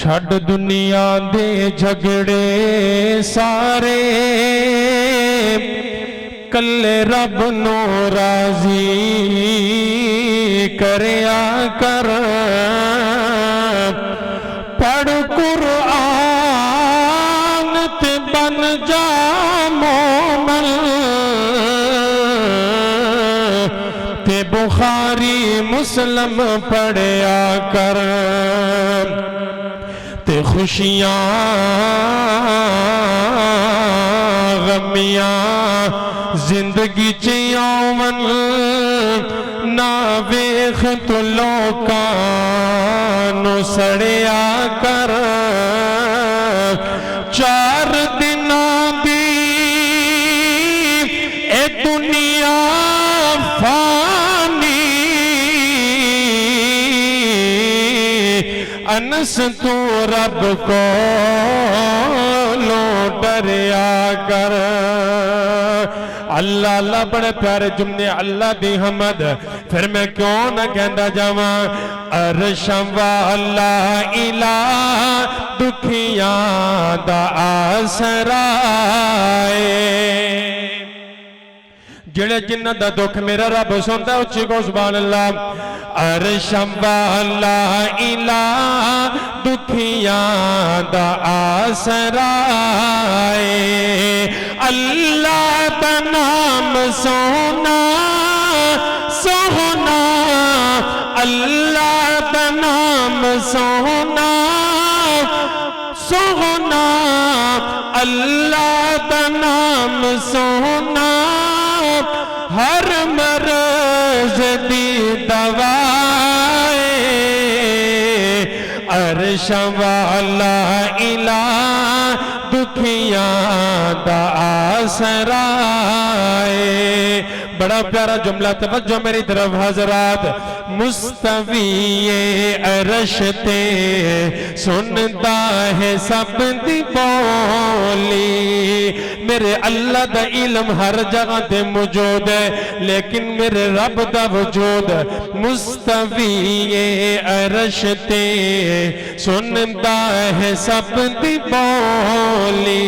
چھڑ دنیا دے جھگڑے سارے کلے رب نو راضی کریا کر پڑھ قرآن تے بن جا مومن تے بخاری مسلم پڑھیا کر تے خوشیاں غمیاں زندگی چیاون نہ ویخ تو لوکانو سڑیا کر چار دنوں دی اے دنیا فانی انس تو رب کو لو ڈریا کر اللہ اللہ بڑے پیارے جملے اللہ دی حمد پھر میں کیوں نہ کہندا جاواں عرشاں والا الہ دکھیاں دا آسرا جڑے جنہ دا دکھ میرا رب سنتا ہے اچھی کو سبحان اللہ عرشاں والا الہ دکھیاں دا آسرا اللہ دا نام سونا سونا اللہ دا نام سونا سونا اللہ دا نام سونا ہر مرض دی دوائے عرشاں والا الہ دکھیاں دا آسرا بڑا پیارا جملہ توجہ میری طرف حضرات مستوی عرش تے سنتا ہے سب دی بولی میرے اللہ دا علم ہر جگہ تے موجود ہے لیکن میرے رب دا وجود مستوی عرش تے سنتا ہے سب دی بولی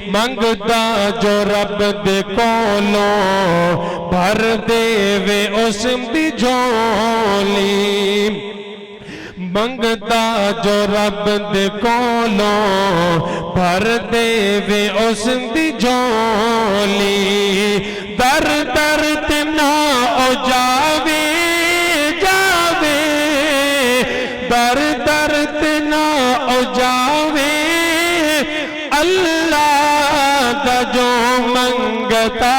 منگتا جو رب دے کولوں بھر دے وے اس دی جھولی منگتا جو رب دے کولوں بھر دے وے اس دی جھولی در در تے نہ او جاوے جاوے در در تے نہ او جاوے اللہ دا جو منگتا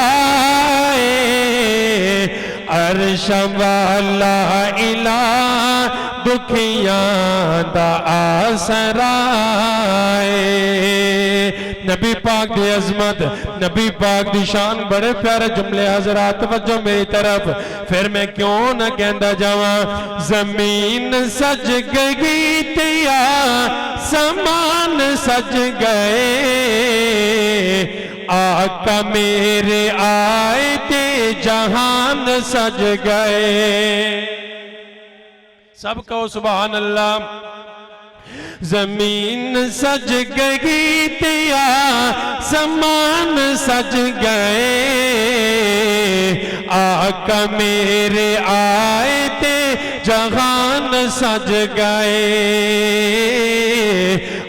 عرشاں والا الہ دکھیاں دا آسرا نبی پاک دی عظمت نبی پاک دی شان بڑے پیارے جملے حضرات توجہ میری طرف پھر میں کیوں نہ کہندا جاواں زمین سج گئی تیا سمان سج گئے آقا میرے آئے تے جہان سج گئے سب کہو سبحان اللہ زمین سج گئی تیا سمان سج گئے آقا میرے آئے تے جہان سج گئے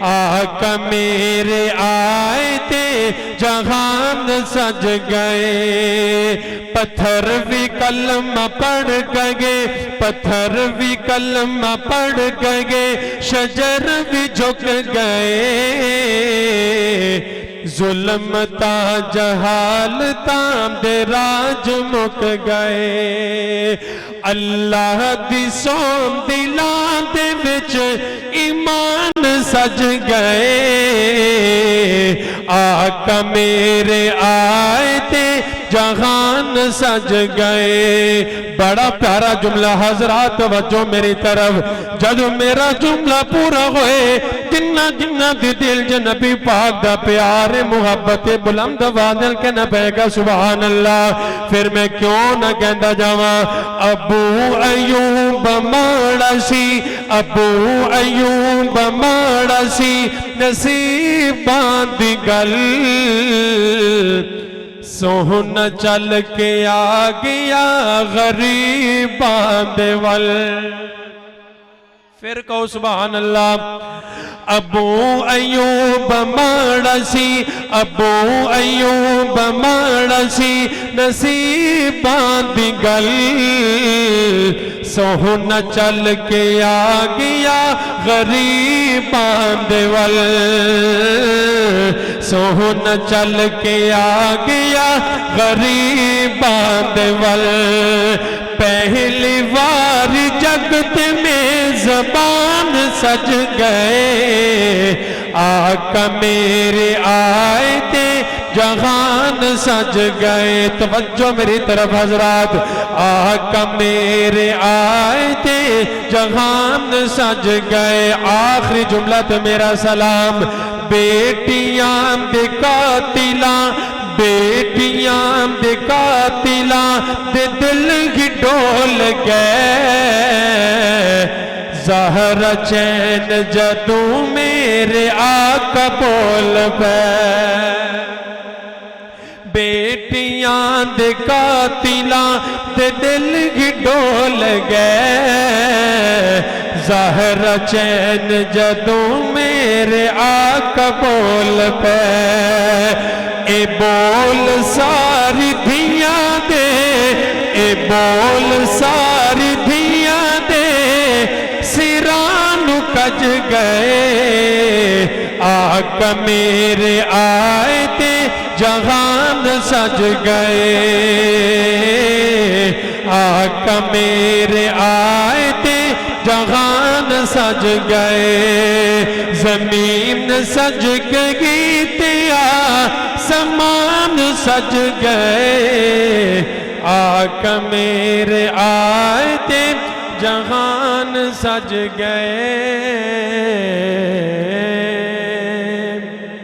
آقا میرے آئے تے جہان سج گئے پتھر بھی کلمہ پڑھ گئے پتھر بھی کلمہ پڑھ گئے شجر بھی جھک گئے ظلم تا جہال تام دے راج مک گئے اللہ دی سوم دلان دے وچ ایمان سج گئے آقا میرے آئے تے جہان سج گئے بڑا پیارا جملہ حضرات توجہ میری طرف جب میرا جملہ پورا ہوئے جنہ جنہ دی دل جنبی پاک دا پیار محبت بلند وادل کے نبے گا سبحان اللہ پھر میں کیوں نہ کہندا جاواں ابو ایوب ماڑا سی ابو ایوب ماڑا سی نصیباں دی گل سوہنا چل کے آ گیا غریباں دے ول پھر کہو سبحان اللہ ابو ایوب ماڑا سی ابو ایوب ماڑا سی نصیباں دی گل سوہنا چل کے آ گیا غریباں دے ول سوہنا چل کے آ گیا غریباں دے ول پہلی وار جگت میں زبان سج گئے آقا میرے آئے تھے جہان سج گئے توجہ میری طرف حضرات آقا میرے آئے تھے جہان سج گئے آخری جملہ تو میرا سلام بیٹیاں دے قاتلاں بیٹیاں دے قاتلاں دے دل ہی ڈول گئے زہرا چین جدوں میرے آقا بول پے بیٹیاں دے قاتلاں دے دل ہی ڈول گئے زہرا چین جدوں میرے آقا بول پے اے بول ساری دھیاں دے اے بول ساری دھیاں دے سرانو کج گئے آقا میرے آئے تھے جہان سج گئے آقا میرے آئے تھے جہان سج گئے زمین سج گئی تیا سمان سج گئے آقا میرے آئے تھے جہان سج گئے